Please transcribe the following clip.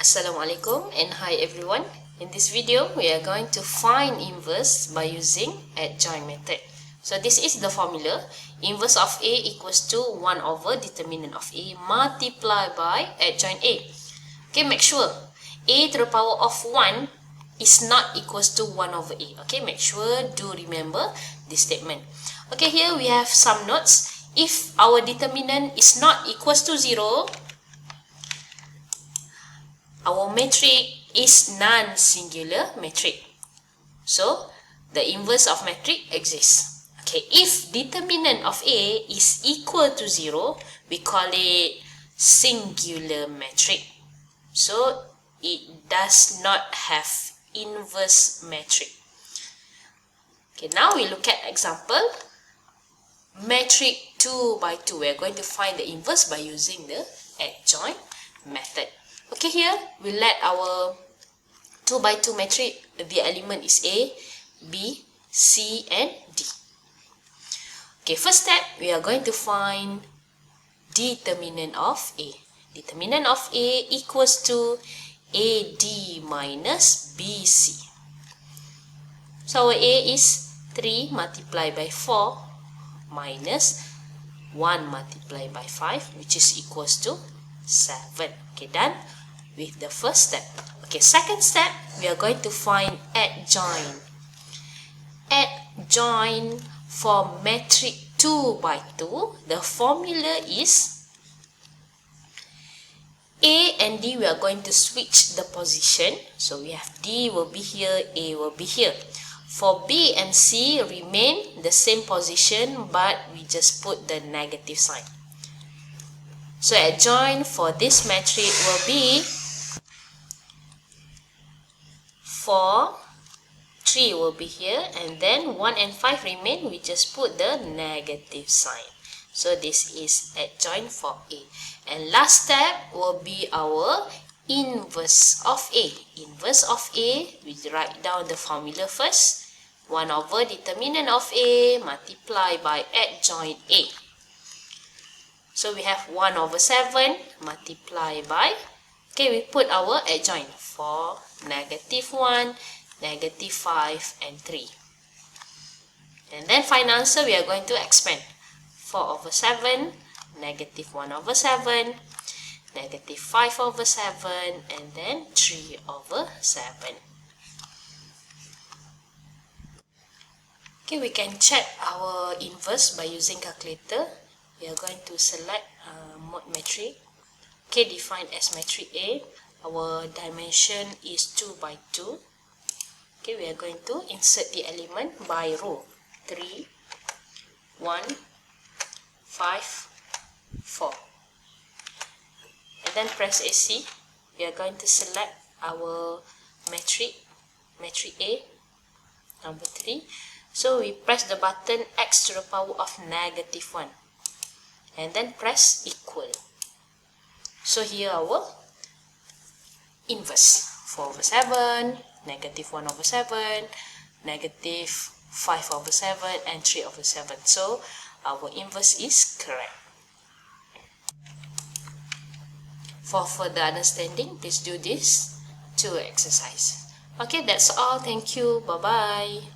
Assalamualaikum and hi everyone. In this video, we are going to find inverse by using adjoint method. So this is the formula. Inverse of A equals to 1 over determinant of A multiplied by adjoint A. Okay, make sure A to the power of 1 is not equals to 1 over A. Okay, make sure do remember this statement. Okay, here we have some notes. If our determinant is not equals to 0, our matrix is non-singular matrix. So, the inverse of matrix exists. Okay, if determinant of A is equal to 0, we call it singular matrix. So, it does not have inverse matrix. Okay, now we look at example. Matrix 2 by 2. We are going to find the inverse by using the adjoint method. Okay, here we let our 2 by 2 matrix, the element is A, B, C and D. Okay, first step, we are going to find determinant of A. Determinant of A equals to AD minus BC. So our A is 3 multiplied by 4 minus 1 multiplied by 5, which is equals to 7. Okay, done with the first step. Okay, second step, we are going to find adjoint. Adjoint for matrix 2 by 2, the formula is A and D, we are going to switch the position. So we have D will be here, A will be here. For B and C remain the same position, but we just put the negative sign. So adjoint for this matrix will be 4, 3 will be here, and then 1 and 5 remain, we just put the negative sign. So this is adjoint for A. And last step will be our inverse of A. Inverse of A, we write down the formula first. 1 over determinant of A multiplied by adjoint A. So we have 1 over 7 multiplied by, okay, we put our adjoint 4, negative 1, negative 5 and 3. And then final answer we are going to expand. 4 over 7, negative 1 over 7, negative 5 over 7 and then 3 over 7. Okay, we can check our inverse by using calculator. We are going to select mode matrix. Okay, defined as matrix A. Our dimension is 2 by 2. Okay, we are going to insert the element by row. 3, 1, 5, 4. And then press AC. We are going to select our matrix A, number 3. So we press the button X to the power of negative 1. And then press equal. So here our inverse. 4 over 7, negative 1 over 7, negative 5 over 7 and 3 over 7. So our inverse is correct. For further understanding, please do this 2 exercise. Okay, that's all. Thank you. Bye-bye.